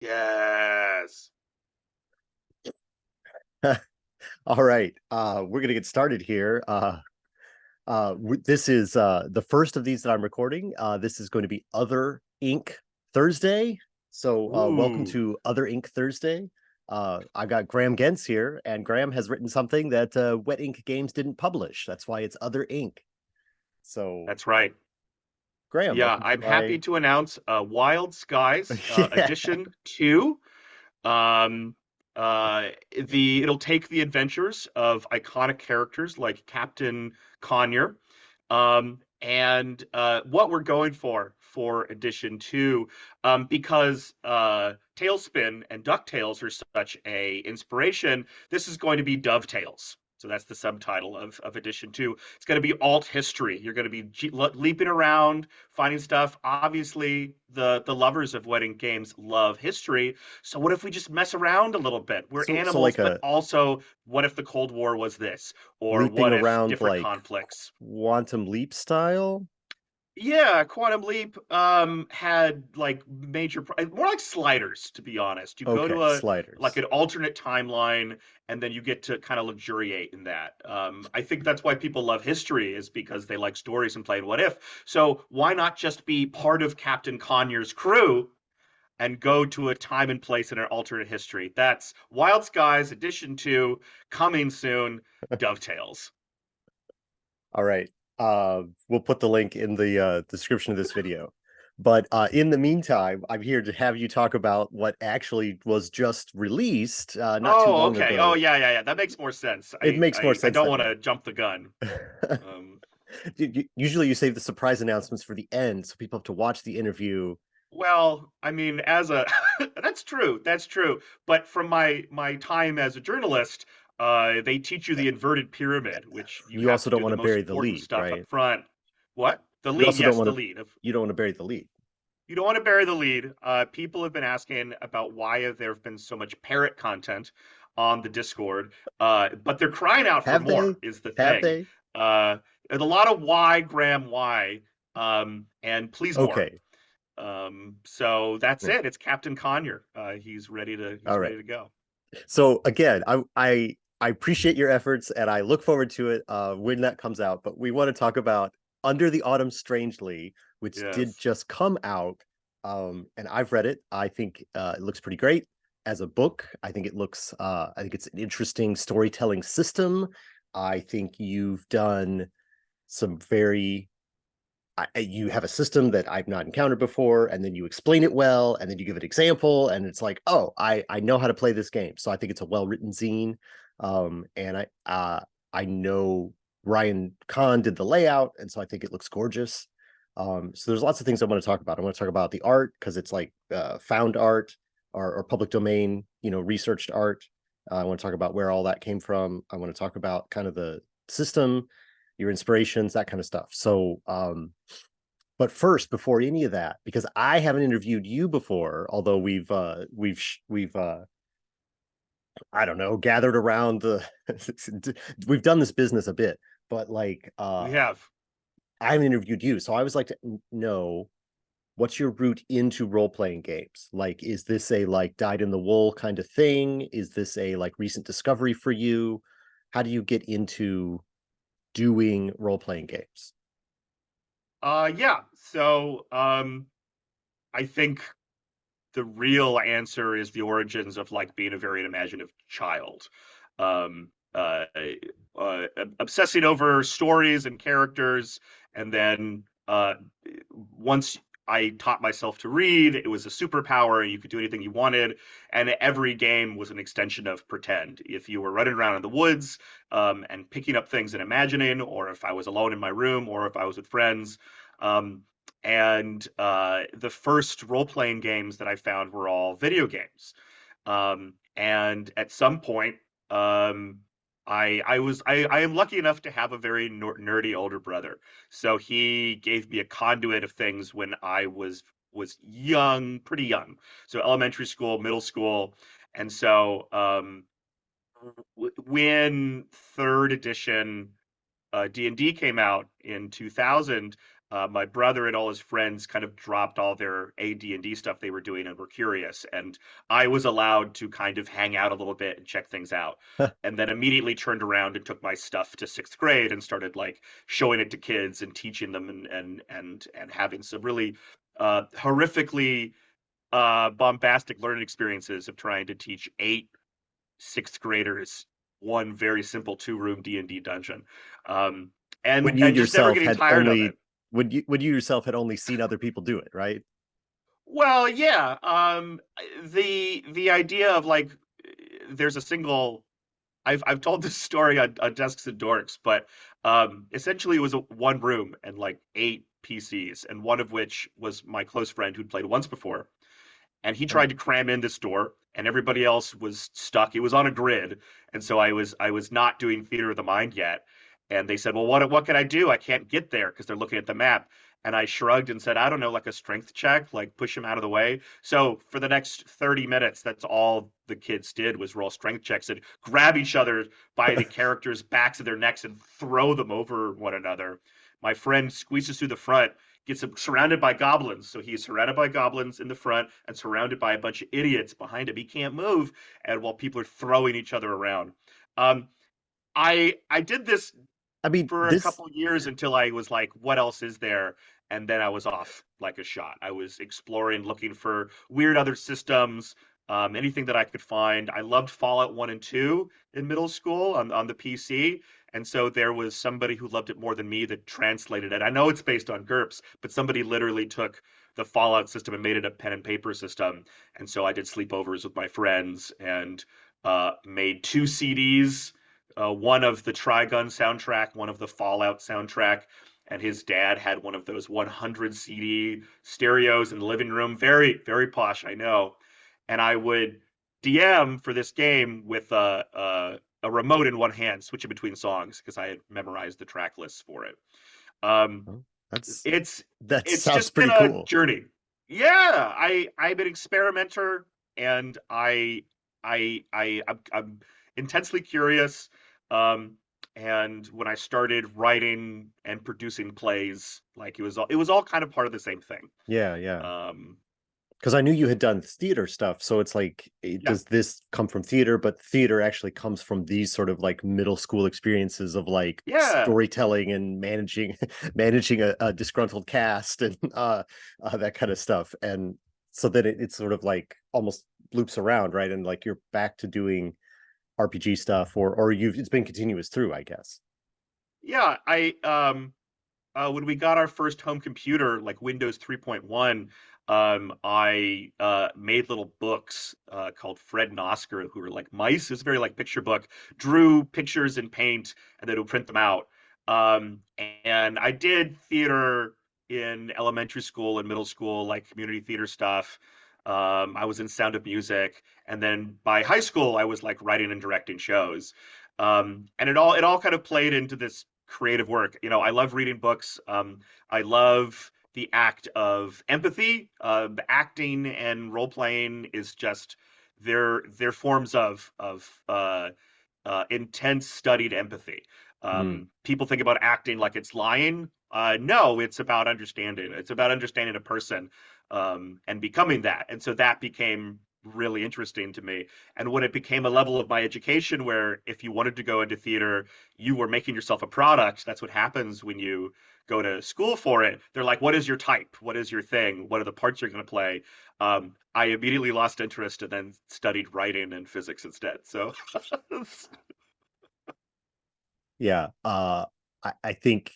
Yes. All right. We're gonna get started here. This is the first of these that I'm recording. This is going to be Other Ink Thursday. So welcome Ooh, to Other Ink Thursday. I got Graham Gentz here, and Graham has written something that Wet Ink Games didn't publish. That's why it's Other Ink. So that's right. Graham, Yeah, welcome to I'm my happy to announce Wild Skies yeah. Edition 2. Um, it'll take the adventures of iconic characters like Captain Conyer, and what we're going for Edition 2, because Tailspin and DuckTales are such a inspiration. This is going to be Dovetails. So that's the subtitle of Edition 2. It's going to be alt history. You're going to be leaping around, finding stuff. Obviously, the lovers of wedding games love history, so what if we just mess around a little bit? We're So animals, like but a also what if the Cold War was this? Or leaping what if around different like conflicts? Quantum Leap style. Yeah, Quantum Leap had like more like sliders, to be honest. You go Okay, to a like sliders. an alternate timeline, and then you get to kind of luxuriate in that. I think that's why people love history, is because they like stories and playing what if. So why not just be part of Captain Conyers' crew and go to a time and place in an alternate history? That's Wild Skies Edition 2, coming soon, Dovetails. All right. We'll put the link in the description of this video. But in the meantime, I'm here to have you talk about what actually was just released not too Oh, long okay. Oh, ago. yeah, yeah, yeah. That makes more sense. It makes more I sense don't that want way. to jump the gun. Um, Usually you save the surprise announcements for the end, so people have to watch the interview. well, I mean, as a that's true. That's true. But from my time as a journalist, they teach you the inverted pyramid, which you You have also to don't do want the to most bury the important lead, stuff up right? front. What? The You lead, also don't yes, want the to lead. you don't want to bury the lead. You don't want to bury the lead. People have been asking about why there have been so much parrot content on the Discord, but they're crying out for Have more, they? is the Have thing. they? There's a lot of why, Graham, why, and please more. Okay. So that's Right. it. It's Captain Conyer. He's All ready right. to go. So again, I appreciate your efforts and I look forward to it when that comes out. But we want to talk about Under the Autumn Strangely, which did Yes. just come out. And I've read it. I think it looks pretty great as a book. I think it's an interesting storytelling system. I think you've done some very you have a system that I've not encountered before, and then you explain it well, and then you give an example, and it's like, oh, I know how to play this game. So I think it's a well written zine, and I know Ryan Kahn did the layout, and so I think it looks gorgeous. So there's lots of things I want to talk about. I want to talk about the art because it's like found art or public domain, researched art. I want to talk about where all that came from. I want to talk about kind of the system, your inspirations, that kind of stuff. So, but first, before any of that, because I haven't interviewed you before, although we've I don't know, gathered around the we've done this business a bit, but like We have. I haven't interviewed you, so I always like to know what's your route into role playing games. Like, is this a like dyed in the wool kind of thing? Is this a like recent discovery for you? How do you get into doing role playing games? Yeah. So, I think the real answer is the origins of like being a very imaginative child. Um, Obsessing over stories and characters, and then once I taught myself to read, it was a superpower, and you could do anything you wanted. And every game was an extension of pretend. If you were running around in the woods, and picking up things and imagining, or if I was alone in my room, or if I was with friends. Um, and the first role playing games that I found were all video games. And at some point, um, I am lucky enough to have a very nerdy older brother. So he gave me a conduit of things when I was young, pretty young. So elementary school, middle school, and so when third edition D&D came out in 2000, my brother and all his friends kind of dropped all their AD&D stuff they were doing and were curious, and I was allowed to kind of hang out a little bit and check things out. And then immediately turned around and took my stuff to sixth grade and started like showing it to kids and teaching them and having some really horrifically bombastic learning experiences of trying to teach eight sixth graders one very simple two-room D&D dungeon. Um, When you and just never yourself getting had tired of it. only when you yourself had only seen other people do it, right? Well, yeah. The idea of like there's a single I've told this story on Desks and Dorks, but essentially it was a one room and like eight PCs, and one of which was my close friend who'd played once before. And he Oh. tried to cram in this door, and everybody else was stuck. It was on a grid, and so I was not doing theater of the mind yet. And they said, "Well, what can I do? I can't get there," because they're looking at the map. And I shrugged and said, "I don't know, like a strength check, like push him out of the way." So for the next 30 minutes, that's all the kids did was roll strength checks and grab each other by the characters' backs of their necks and throw them over one another. My friend squeezes through the front, gets surrounded by goblins. So he's surrounded by goblins in the front and surrounded by a bunch of idiots behind him. He can't move, and while people are throwing each other around. Um, I did this I mean, for a this couple years until I was like, what else is there? And then I was off like a shot. I was exploring, looking for weird other systems, anything that I could find. I loved Fallout 1 and 2 in middle school on the PC. And so there was somebody who loved it more than me that translated it. I know it's based on GURPS, but somebody literally took the Fallout system and made it a pen and paper system. And so I did sleepovers with my friends and made two CDs, one of the Trigun soundtrack, one of the Fallout soundtrack, and his dad had one of those 100 CD stereos in the living room. Very, very posh, I know. And I would DM for this game with a remote in one hand, switching between songs because I had memorized the track lists for it. Um, oh, that's it's that it's sounds just been pretty a cool. journey. Yeah, I'm an experimenter, and I'm intensely curious. Um, and when I started writing and producing plays, like it was all kind of part of the same thing. Yeah, yeah. Um, Because I knew you had done theater stuff, so it's like, yeah, does this come from theater? But theater actually comes from these sort of like middle school experiences of like yeah, storytelling and managing managing a disgruntled cast and that kind of stuff. And so then it's sort of like almost loops around, right? And like you're back to doing RPG stuff, or you've it's been continuous through, I guess. yeah. When we got our first home computer, like Windows 3.1, I made little books called Fred and Oscar, who were like mice. It was very like picture book. Drew pictures in paint and then would print them out. And I did theater in elementary school and middle school, like community theater stuff. I was in Sound of Music, and then by high school, I was like writing and directing shows. And it all kind of played into this creative work. I love reading books. I love the act of empathy. The acting and role playing is just their forms of intense studied empathy. Mm. People think about acting like it's lying. No, it's about understanding. It's about understanding a person and becoming that. And so that became really interesting to me. And when it became a level of my education where if you wanted to go into theater, you were making yourself a product. That's what happens when you go to school for it. They're like, what is your type? What is your thing? What are the parts you're going to play? I immediately lost interest and then studied writing and physics instead. So Yeah. I think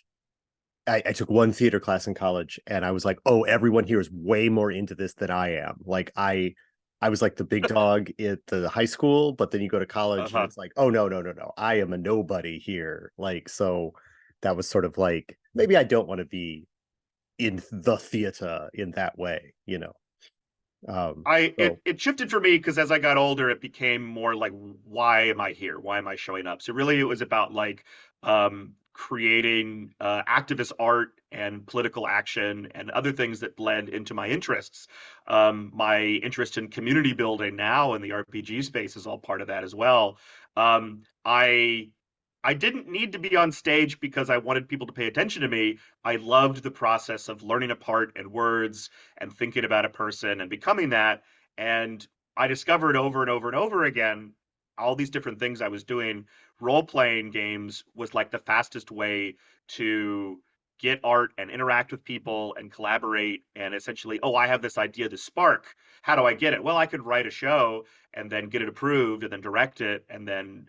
I took one theater class in college and I was like, oh, everyone here is way more into this than I am. Like I was like the big dog at the high school, but then you go to college and uh-huh. it's like, oh no, no, no, no. I am a nobody here. Like, so that was sort of like maybe I don't want to be in the theater in that way, you know. I it So it shifted for me because as I got older, it became more like, why am I here? Why am I showing up? So really, it was about like creating activist art and political action and other things that blend into my interests. My interest in community building now in the RPG space is all part of that as well. I I didn't need to be on stage because I wanted people to pay attention to me. I loved the process of learning a part and words and thinking about a person and becoming that. And I discovered over and over and over again all these different things I was doing. Role playing games was like the fastest way to get art and interact with people and collaborate. And essentially, oh, I have this idea, this spark. How do I get it? Well, I could write a show and then get it approved and then direct it and then,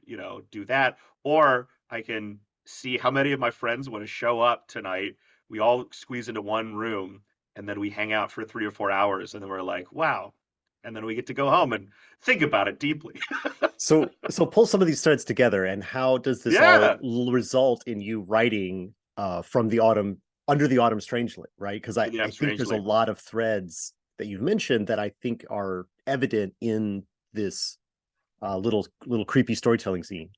do that. Or I can see how many of my friends want to show up tonight. We all squeeze into one room and then we hang out for 3 or 4 hours and then we're like, wow. And then we get to go home and think about it deeply. So pull some of these threads together, and how does this all Yeah. result in you writing from the autumn under the autumn strangely, right? Because I, Yeah, I think there's a strangely. lot of threads that you've mentioned that I think are evident in this little creepy storytelling scene.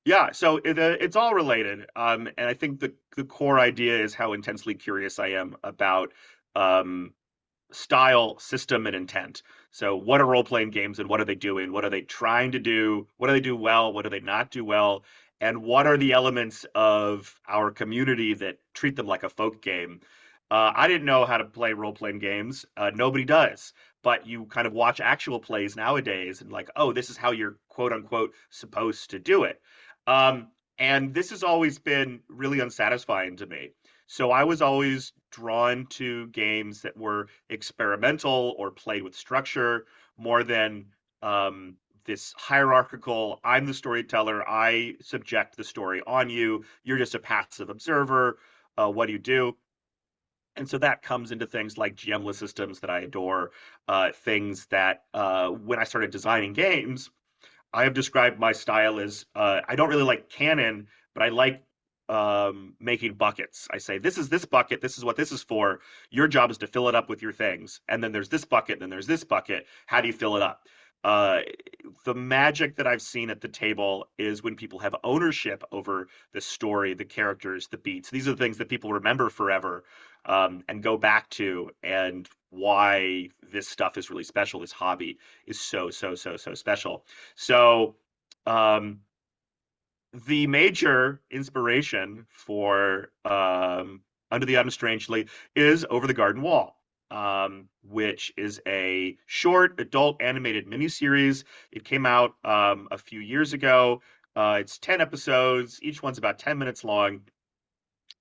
Yeah, so it's all related. And I think the core idea is how intensely curious I am about um, style, system, and intent. So, what are role playing games and what are they doing? What are they trying to do? What do they do well? What do they not do well? And what are the elements of our community that treat them like a folk game? I didn't know how to play role playing games. Nobody does. But you kind of watch actual plays nowadays and, like, oh, this is how you're quote unquote supposed to do it. Um, and this has always been really unsatisfying to me. So I was always drawn to games that were experimental or played with structure more than this hierarchical, I'm the storyteller, I subject the story on you, you're just a passive observer. What do you do? And so that comes into things like GMless systems that I adore, things that when I started designing games, I have described my style as I don't really like canon, but I like making buckets. I say, this is this bucket, this is what this is for. Your job is to fill it up with your things. And then there's this bucket, and then there's this bucket. How do you fill it up? Uh, the magic that I've seen at the table is when people have ownership over the story, the characters, the beats. These are the things that people remember forever and go back to, and why this stuff is really special. This hobby is so, so, so, so special. So, um, the major inspiration for Under the Autumn Strangely is Over the Garden Wall, which is a short adult animated miniseries. It came out a few years ago. It's 10 episodes, each one's about 10 minutes long.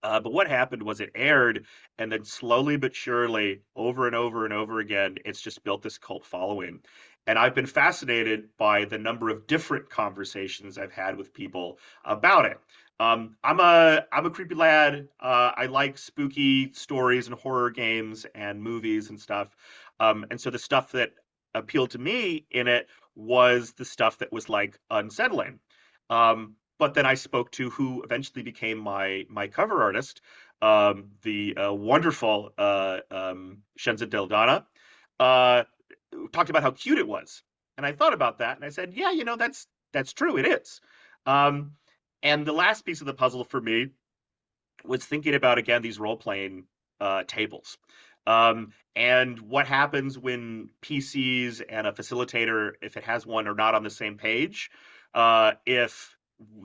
But what happened was it aired, and then slowly but surely, over and over and over again, it's just built this cult following. And I've been fascinated by the number of different conversations I've had with people about it. I'm a creepy lad. I like spooky stories and horror games and movies and stuff. And so the stuff that appealed to me in it was the stuff that was like unsettling. But then I spoke to who eventually became my cover artist, the wonderful Shenza Deldana, uh, talked about how cute it was, and I thought about that, and I said, yeah, that's true, it is. Um, and the last piece of the puzzle for me was thinking about again these role playing tables. And what happens when PCs and a facilitator, if it has one, are not on the same page, if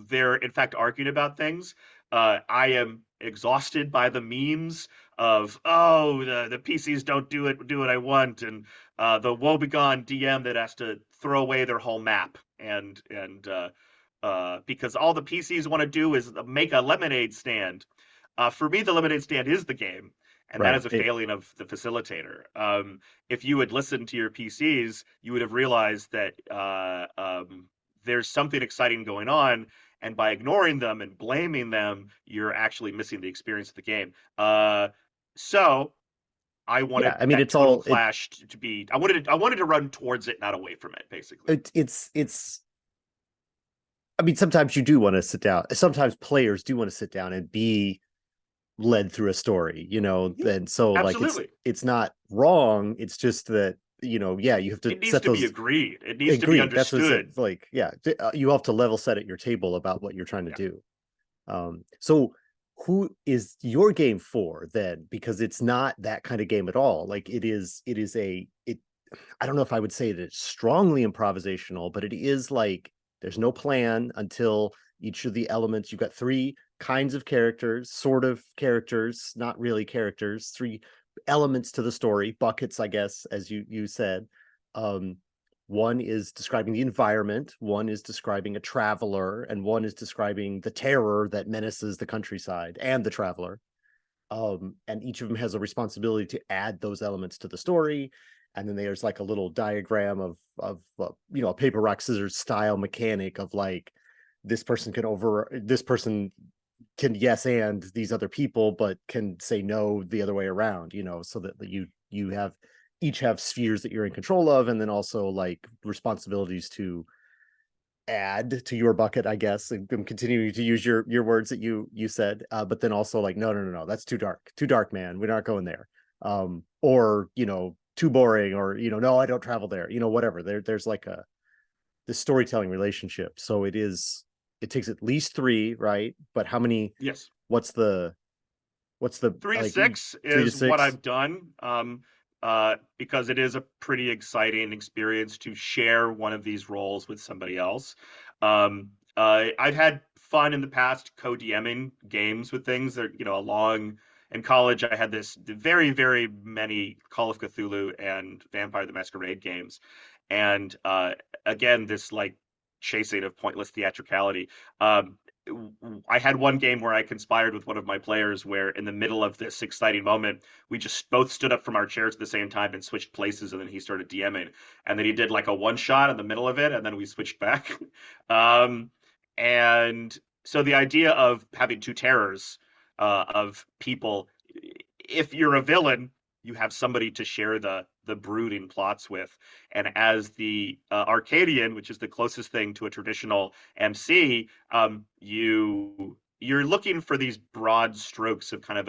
they're in fact arguing about things. I am exhausted by the memes of, oh, the PCs don't do what I want, and the woebegone DM that has to throw away their whole map, and because all the PCs want to do is make a lemonade stand. For me, the lemonade stand is the game, and that Right. is a failing of the facilitator. If you had listened to your PCs, you would have realized that there's something exciting going on, and by ignoring them and blaming them, you're actually missing the experience of the game. So I Yeah, wanted I mean that it's total all clash to be. I wanted to run towards it, not away from it, basically. it's I mean sometimes you do want to sit down. Sometimes players do want to sit down and be led through a story, Yeah, then so like absolutely. it's not wrong, it's just that, yeah, you have to It needs set to be those. agreed. It needs to be Agreed, that's what I said, understood. like, yeah, you have to level set at your table about what you're trying to Yeah. do. So who is your game for then? Because it's not that kind of game at all. Like it is it I don't know if I would say that it's strongly improvisational, but it is like there's no plan until Each of the elements, you've got three kinds of characters, sort of characters, not really characters, three elements to the story, buckets, I guess, as you said. Um, one is describing the environment, one is describing a traveler, and one is describing the terror that menaces the countryside and the traveler. And each of them has a responsibility to add those elements to the story. And then there's like a little diagram of a paper rock scissors style mechanic of like this person can yes and these other people, but can say no the other way around, so that you have each have spheres that you're in control of, and then also like responsibilities to add to your bucket, I guess. I'm continuing to use your words that you said, but then also like no, that's too dark, man. We're not going there. Or too boring, or no, I don't travel there. Whatever. There's like this storytelling relationship. So it takes at least three, right? But how many? Yes. What's the Three to like six three to is what six? I've done, because it is a pretty exciting experience to share one of these roles with somebody else. I've had fun in the past co-DMing games with things that, along in college, I had this very, very many Call of Cthulhu and Vampire the Masquerade games. And again, this like chasing of pointless theatricality. Um, I had one game where I conspired with one of my players where in the middle of this exciting moment, we just both stood up from our chairs at the same time and switched places, and then he started DMing. And then he did like a one shot in the middle of it, and then we switched back. um, and so the idea of having two terrors of people, if you're a villain, you have somebody to share the brooding plots with. And as the Arcadian, which is the closest thing to a traditional MC, you're looking for these broad strokes of kind of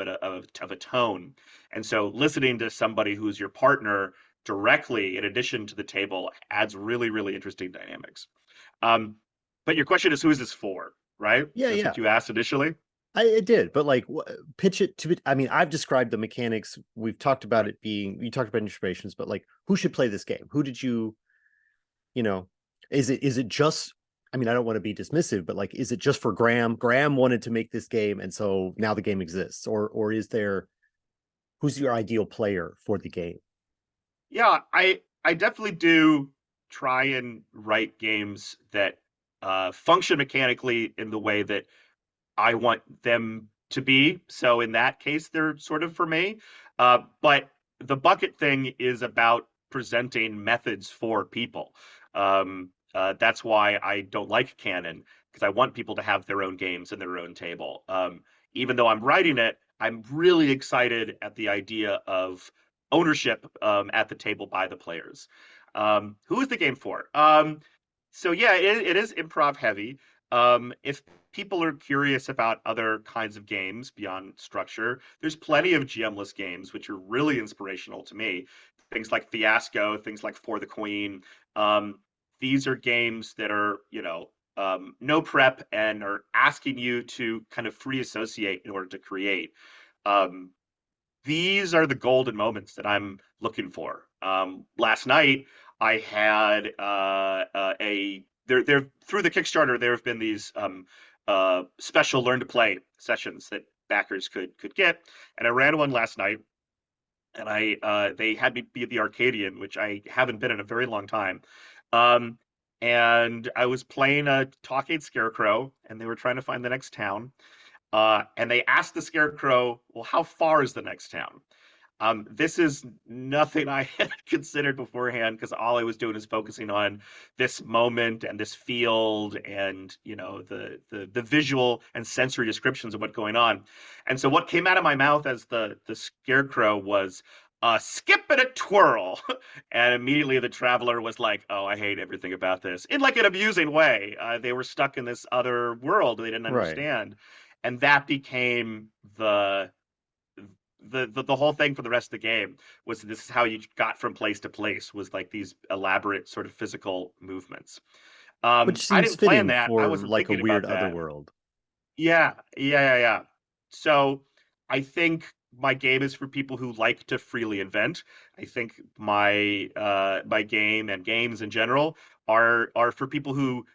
a tone. And so listening to somebody who's your partner directly in addition to the table adds really, really interesting dynamics. Um, but your question is, who is this for, right? Yeah, That's yeah. what you asked initially. It did, but like pitch it to it. I mean, I've described the mechanics. We've talked about Right. it being, you talked about inspirations, but like who should play this game? Who did you know, is it just, I mean, I don't want to be dismissive, but like, is it just for Graham? Graham wanted to make this game, and so now the game exists, or is there, who's your ideal player for the game? Yeah, I definitely do try and write games that function mechanically in the way that I want them to be. So in that case, they're sort of for me. But the bucket thing is about presenting methods for people. That's why I don't like canon, because I want people to have their own games and their own table. Even though I'm writing it, I'm really excited at the idea of ownership at the table by the players. Who is the game for? So yeah, it is improv heavy. If people are curious about other kinds of games beyond structure, there's plenty of GM-less games which are really inspirational to me. Things like Fiasco, things like For the Queen. Um, these are games that are, no prep and are asking you to kind of free associate in order to create. Um, these are the golden moments that I'm looking for. Last night, I had there through the Kickstarter. There have been these special learn to play sessions that backers could get, and I ran one last night. And I they had me be the Arcadian, which I haven't been in a very long time. Um, and I was playing a talking scarecrow, and they were trying to find the next town. And they asked the scarecrow, "Well, how far is the next town?" This is nothing I had considered beforehand, because all I was doing is focusing on this moment and this field and the visual and sensory descriptions of what's going on. And so what came out of my mouth as the scarecrow was a skip and a twirl. And immediately the traveler was like, "Oh, I hate everything about this," in like an amusing way. They were stuck in this other world they didn't Right. understand. And that became the whole thing for the rest of the game. Was this is how you got from place to place, was like these elaborate sort of physical movements. Which I seems didn't plan fitting that. I for wasn't like a thinking weird about other that. world. Yeah. So I think my game is for people who like to freely invent. I think my game and games in general are for people who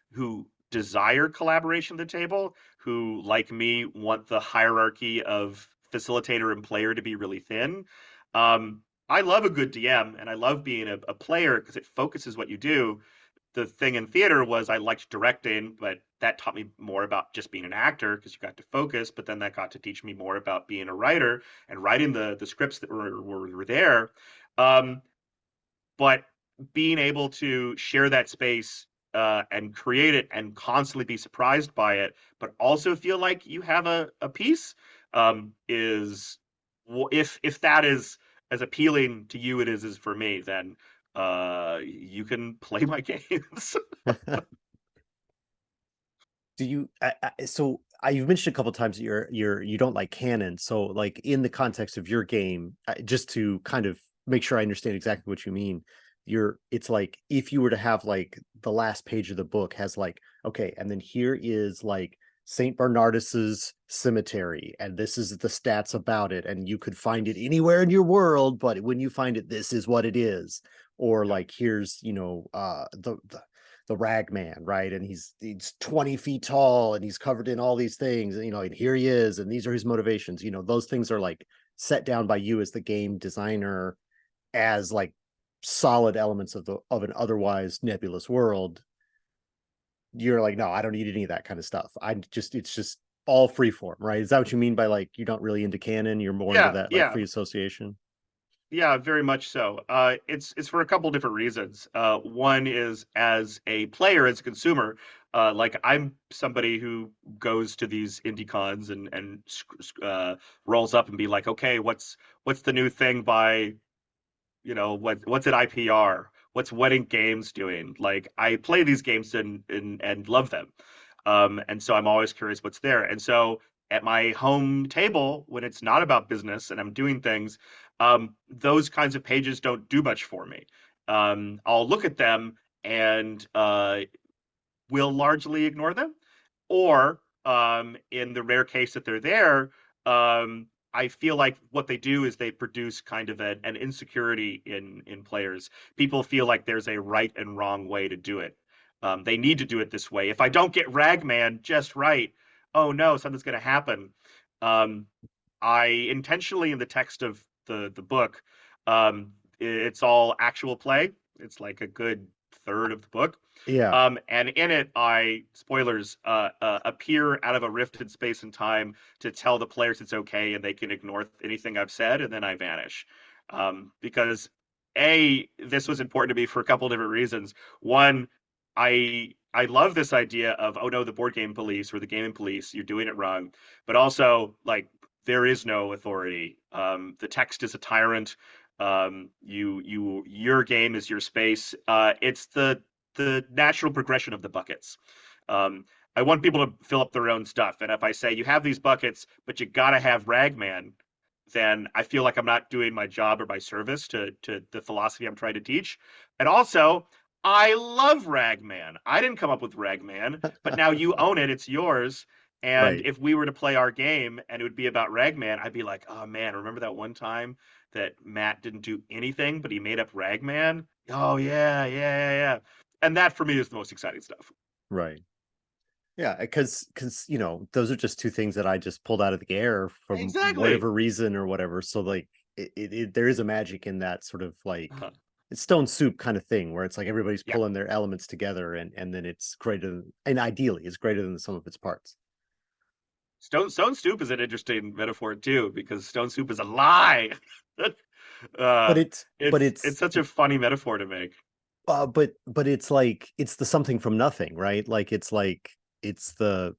desire collaboration at the table, who, like me, want the hierarchy of facilitator and player to be really thin. I love a good DM and I love being a player because it focuses what you do. The thing in theater was I liked directing, but that taught me more about just being an actor because you got to focus. But then that got to teach me more about being a writer and writing the scripts that were there. Um, but being able to share that space and create it and constantly be surprised by it, but also feel like you have a piece is if that is as appealing to you it is for me, then you can play my games. Do you you've mentioned a couple times that you don't like canon. So like in the context of your game, just to kind of make sure I understand exactly what you mean, it's like if you were to have like the last page of the book has like, okay, and then here is like Saint Bernardus's cemetery, and this is the stats about it, and you could find it anywhere in your world, but when you find it, this is what it is. Or Yeah. like here's, the rag man, right? And he's 20 feet tall and he's covered in all these things, and here he is, and these are his motivations. Those things are like set down by you as the game designer as like solid elements of an otherwise nebulous world. You're like, no, I don't need any of that kind of stuff. It's just all free form, right? Is that what you mean by like you're not really into canon, you're more into Yeah, that like yeah. free association? Yeah, very much so. It's for a couple different reasons. One is as a player, as a consumer, like I'm somebody who goes to these indie cons and rolls up and be like, okay, what's the new thing by what's at IPR? What's Wedding Games doing? Like I play these games and love them. And so I'm always curious what's there. And so at my home table, when it's not about business and I'm doing things, those kinds of pages don't do much for me. I'll look at them and will largely ignore them. Or in the rare case that they're there, I feel like what they do is they produce kind of an insecurity in players. People feel like there's a right and wrong way to do it. They need to do it this way. If I don't get Ragman just right, oh no, something's going to happen. Um, I intentionally in the text of the book, it's all actual play. It's like a good third of the book. Yeah. And in it, I spoilers appear out of a rift in space and time to tell the players it's okay and they can ignore anything I've said, and then I vanish. Because this was important to me for a couple different reasons. One, I love this idea of, oh no, the board game police or the gaming police, you're doing it wrong. But also, like, there is no authority. The text is a tyrant. Your game is your space. It's the natural progression of the buckets. Um, I want people to fill up their own stuff, and if I say you have these buckets, but you gotta have Ragman, then I feel like I'm not doing my job or my service to the philosophy I'm trying to teach. And also, I love Ragman. I didn't come up with Ragman, but now you own it. It's yours. And Right. if we were to play our game and it would be about Ragman, I'd be like, oh man, remember that one time that Matt didn't do anything, but he made up Ragman? Oh yeah, yeah, yeah, yeah. And that for me is the most exciting stuff. Right. Yeah, because those are just two things that I just pulled out of the air from Exactly. whatever reason or whatever. So like there is a magic in that sort of like Uh-huh. it's stone soup kind of thing where it's like everybody's Yeah. pulling their elements together and then it's greater and ideally it's greater than the sum of its parts. Stone Soup is an interesting metaphor too, because Stone Soup is a lie. But uh, it's but it's it's such a funny metaphor to make. but it's like it's the something from nothing, right? Like it's the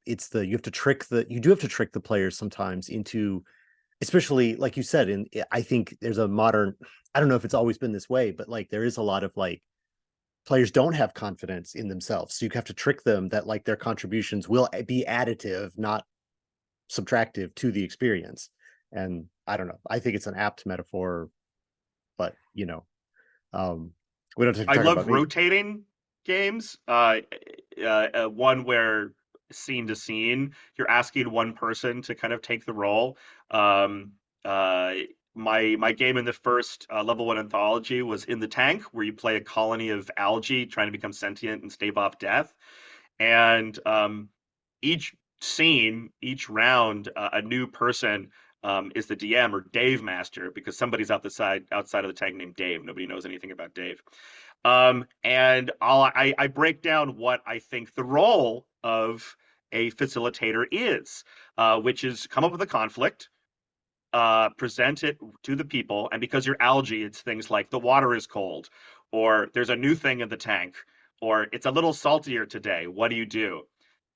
you do have to trick the players sometimes into, especially like you said, I think there's a modern, I don't know if it's always been this way, but like there is a lot of like players don't have confidence in themselves, so you have to trick them that like their contributions will be additive, not subtractive to the experience. And I don't know, I think it's an apt metaphor, but um we don't have to I talk love about me. rotating games. One where scene to scene, you're asking one person to kind of take the role. Um, uh, my game in the first level one anthology was in the tank, where you play a colony of algae trying to become sentient and stave off death. And each scene, each round, a new person is the DM or Dave Master because somebody's outside of the tank named Dave. Nobody knows anything about Dave. And I break down what I think the role of a facilitator is, which is come up with a conflict, present it to the people. And because you're algae, it's things like the water is cold, or there's a new thing in the tank, or it's a little saltier today. What do you do?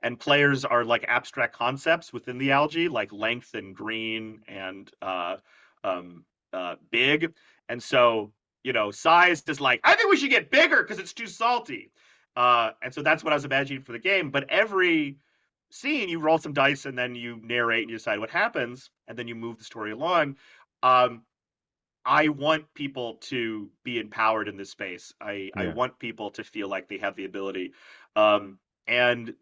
And players are like abstract concepts within the algae, like length and green and um, big. And so, size is like, I think we should get bigger because it's too salty. And so that's what I was imagining for the game. But every scene, you roll some dice and then you narrate and you decide what happens, and then you move the story along. Um, I want people to be empowered in this space. I Yeah. want people to feel like they have the ability. And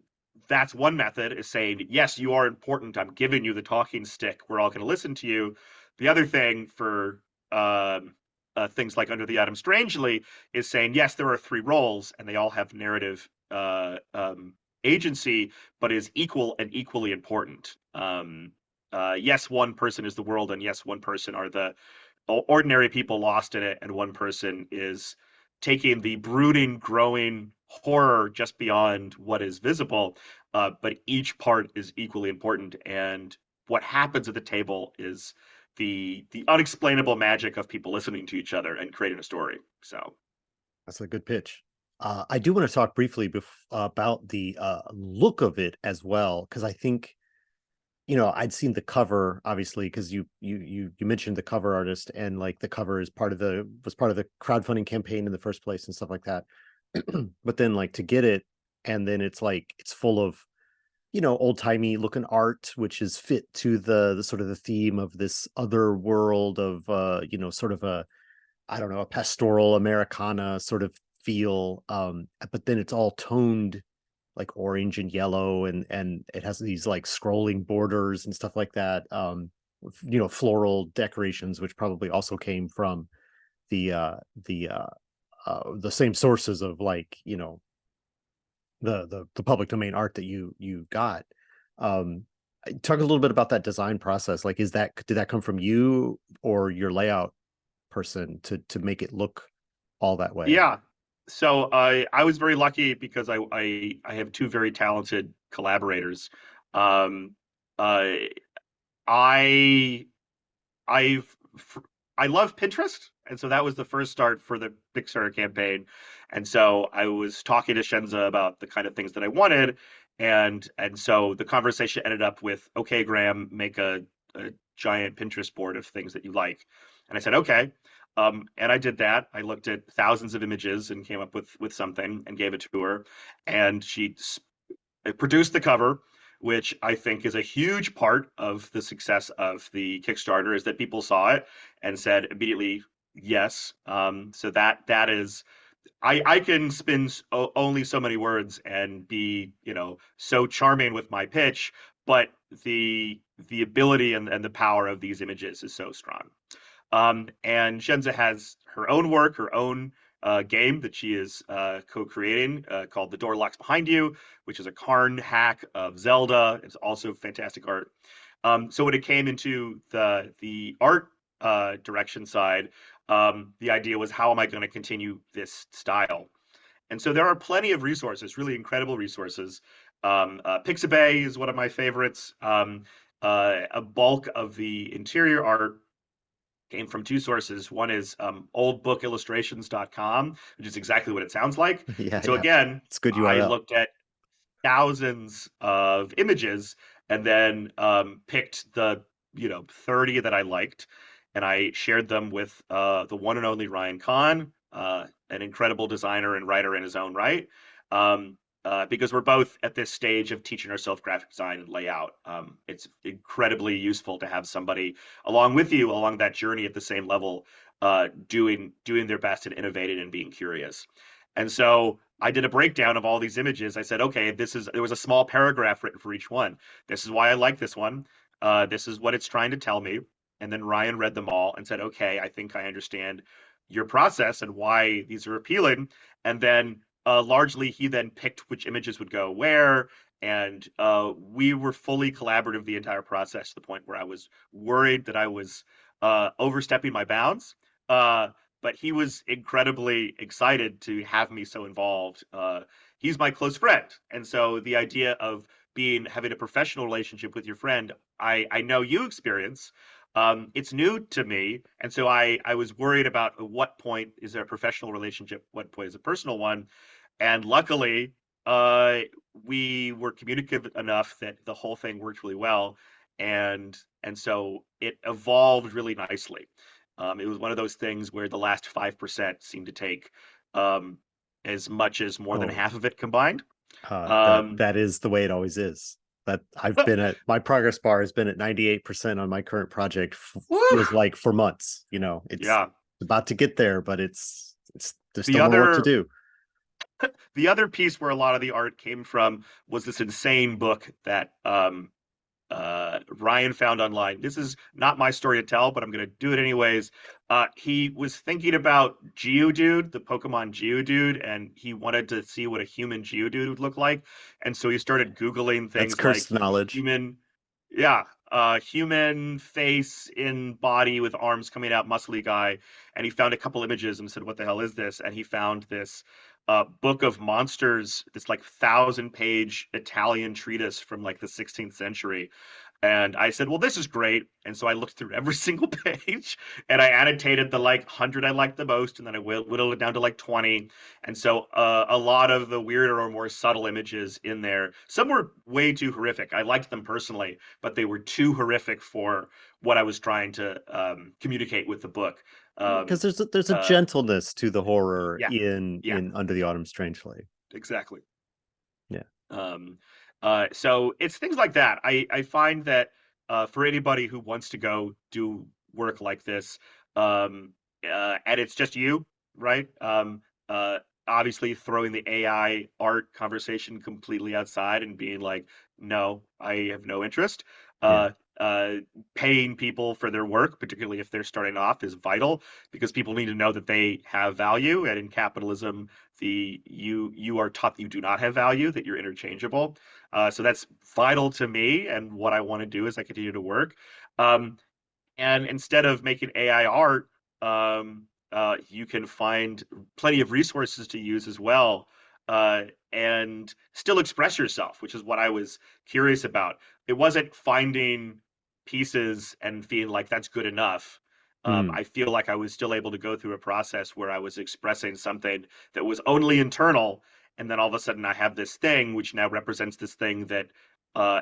that's one method is saying, yes, you are important. I'm giving you the talking stick. We're all going to listen to you. The other thing for things like Under the Atom Strangely is saying, yes, there are three roles and they all have narrative agency, but is equal and equally important. Yes, one person is the world, and yes, one person are the ordinary people lost in it, and one person is taking the brooding, growing horror just beyond what is visible. But each part is equally important, and what happens at the table is the unexplainable magic of people listening to each other and creating a story. So That's a good pitch. I do want to talk briefly about the look of it as well, because I think I'd seen the cover obviously because you mentioned the cover artist, and like the cover is was part of the crowdfunding campaign in the first place and stuff like that. But then like to get it, and then it's like it's full of old timey looking art, which is fit to the sort of the theme of this other world of sort of a I don't know, a pastoral Americana sort of feel. But then it's all toned like orange and yellow, and it has these like scrolling borders and stuff like that. Floral decorations, which probably also came from the the same sources of like the public domain art that you got. Um, Talk a little bit about that design process. Like, did that come from you or your layout person to make it look all that way? yeah. So I was very lucky because I have two very talented collaborators. Um, uh, I I've I love Pinterest, and so that was the first start for the Kickstarter campaign. And so I was talking to Shenza about the kind of things that I wanted, and so the conversation ended up with, okay, Graham, make a giant Pinterest board of things that you like. And I said, okay. And I did that. I looked at thousands of images and came up with something and gave it to her, and she produced the cover, which I think is a huge part of the success of the Kickstarter, is that people saw it and said immediately yes. So that is, I can spin only so many words and be so charming with my pitch, but the ability and the power of these images is so strong. And Shenza has her own work, her own game that she is co-creating called The Door Locks Behind You, which is a Karn hack of Zelda. It's also fantastic art. So when it came into the art direction side, the idea was, how am I going to continue this style? And so there are plenty of resources, really incredible resources. Pixabay is one of my favorites. A bulk of the interior art came from two sources. One is oldbookillustrations.com, which is exactly what it sounds like. Yeah, And so yeah, again, it's a good I URL. looked at thousands of images and then picked the 30 that I liked, and I shared them with the one and only Ryan Kahn, an incredible designer and writer in his own right. Because we're both at this stage of teaching ourselves graphic design and layout. It's incredibly useful to have somebody along with you along that journey at the same level, doing their best and innovating and being curious. And so I did a breakdown of all these images. I said, okay, there was a small paragraph written for each one. This is why I like this one. This is what it's trying to tell me. And then Ryan read them all and said, okay, I think I understand your process and why these are appealing. And then largely he then picked which images would go where, and we were fully collaborative the entire process to the point where I was worried that I was overstepping my bounds. Uh, but he was incredibly excited to have me so involved. He's my close friend, and so the idea of being having a professional relationship with your friend, I know you experience. It's new to me, and so I was worried about at what point is there a professional relationship, what point is a personal one, and luckily, uh, we were communicative enough that the whole thing worked really well, and so it evolved really nicely. It was one of those things where the last 5% seemed to take um, as much as more than Oh, half of it combined. that Um, that is the way it always is. That I've been at my progress bar has been at 98% on my current project. Woo! Feels like for months. It's Yeah. about to get there, but it's there's The still more work to other do. the other piece where a lot of the art came from was this insane book that Ryan found online. This is not my story to tell, but I'm going to do it anyways. He was thinking about Geodude, the Pokemon Geodude, and he wanted to see what a human Geodude would look like. And so he started Googling That's things like cursed knowledge. human, yeah, human face in body with arms coming out, muscly guy. And he found a couple images and said, "What the hell is this?" And he found this book of monsters, this like 1,000-page Italian treatise from like the 16th century. And I said, "Well, this is great." And so I looked through every single page and I annotated the like 100 I liked the most, and then I whittled it down to like 20. And so a lot of the weirder or more subtle images in there, some were way too horrific. I liked them personally, but they were too horrific for what I was trying to communicate with the book. Because Um, there's a uh, gentleness to the horror yeah, in yeah, Under the Autumn Strangely. exactly. Yeah. Um, so it's things like that. I find that for anybody who wants to go do work like this, um, and it's just you, right? Obviously, throwing the AI art conversation completely outside and being like, no, I have no interest. Yeah. Uh, uh, Paying people for their work, particularly if they're starting off, is vital because people need to know that they have value. And in capitalism, you are taught that you do not have value, that you're interchangeable. So that's vital to me, and what I want to do as I continue to work. Um, and instead of making AI art, you can find plenty of resources to use as well, and still express yourself, which is what I was curious about. It wasn't finding pieces and feeling like that's good enough. Hmm. I feel like I was still able to go through a process where I was expressing something that was only internal, and then all of a sudden I have this thing which now represents this thing that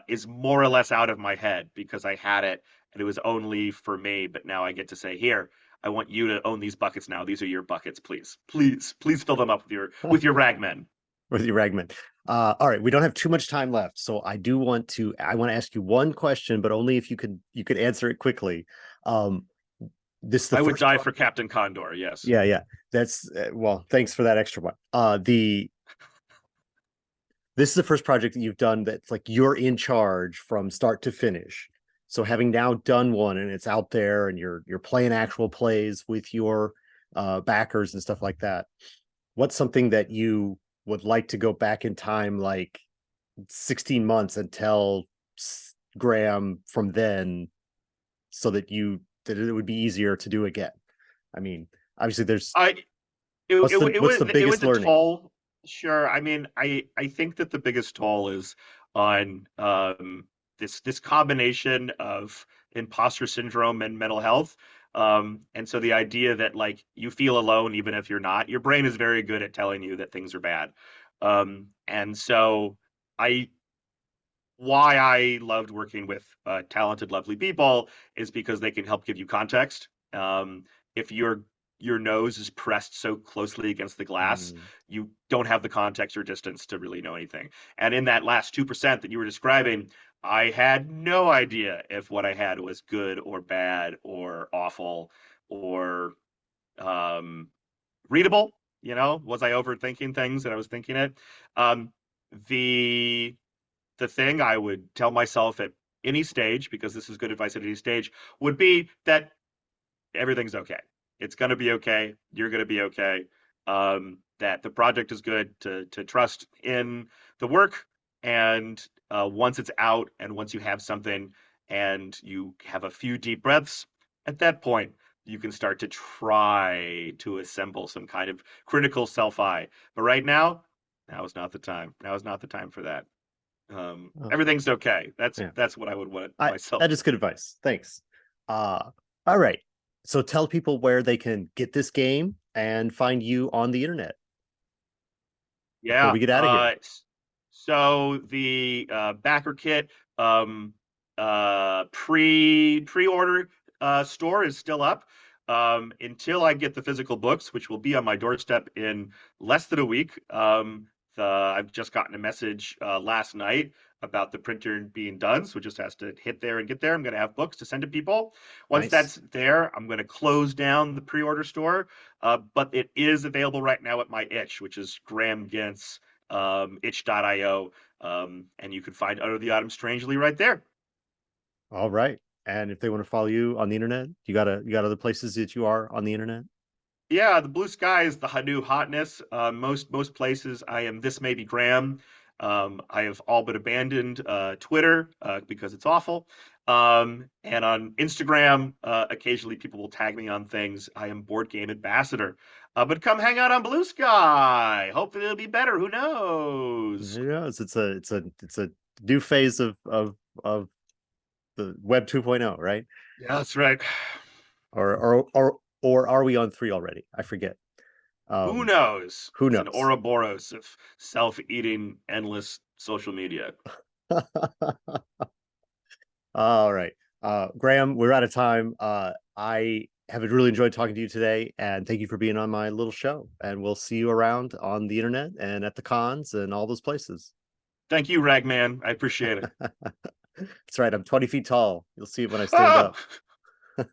is more or less out of my head because I had it and it was only for me, but now I get to say, here, I want you to own these buckets now. These are your buckets, please. Please fill them up with your ragmen. With your ragman. All right, we don't have too much time left, so I want to ask you one question, but only if you could answer it quickly. Um, this is the I would first die for project. Captain Condor, yes. Yeah, yeah. That's well, thanks for that extra one. The This is the first project that you've done that's like you're in charge from start to finish. So having now done one and it's out there and you're playing actual plays with your backers and stuff like that, what's something that you would like to go back in time like 16 months and tell Graham from then so that it would be easier to do again? I mean, obviously there's I it what's was the it was biggest a learning? toll. Sure. I mean, I think that the biggest toll is on this combination of imposter syndrome and mental health. And so the idea that like you feel alone even if you're not, your brain is very good at telling you that things are bad. And so I why I loved working with talented, lovely people is because they can help give you context. If your nose is pressed so closely against the glass, Mm. you don't have the context or distance to really know anything. And in that last 2% that you were describing, I had no idea if what I had was good or bad or awful or um, readable. Was I overthinking things that I was thinking it? Um, the the thing I would tell myself at any stage, because this is good advice at any stage, would be that everything's okay. It's going to be okay. You're going to be okay. that the project is good, to trust in the work, and once it's out and once you have something and you have a few deep breaths, at that point you can start to try to assemble some kind of critical self-eye. But right now is not the time. Now is not the time for that. Oh, Everything's okay. yeah. That's what I would want I myself that to is good think. advice. Thanks. Uh, all right. So tell people where they can get this game and find you on the internet before Yeah. we get out of here. So the backer kit um, pre-order store is still up until I get the physical books, which will be on my doorstep in less than a week. I've just gotten a message last night about the printer being done, so it just has to hit there and get there. I'm going to have books to send to people. Once Nice. that's there, I'm going to close down the pre-order store, but it is available right now at my itch, which is Graham Gentz, itch.io, and you can find Under the Autumn Strangely right there. All right. And if they want to follow you on the internet, you got other places that you are on the internet? Yeah, the blue sky is the new hotness. Most places, I am this maybe Graham. I have all but abandoned Twitter because it's awful. And on Instagram, occasionally people will tag me on things. I am Board Game Ambassador. But come hang out on Blue Sky. Hopefully it'll be better. Who knows? Yeah, it's a new phase of the web 2.0, right? Yeah, that's right. Or are we on 3 already? I forget. Who Um, knows? who It's an knows? Ouroboros of self-eating, endless social media. All right. Graham, we're out of time. I have really enjoyed talking to you today, and thank you for being on my little show. And we'll see you around on the internet and at the cons and all those places. Thank you, Ragman. I appreciate it. That's right. I'm 20 feet tall. You'll see it when I stand Oh! up.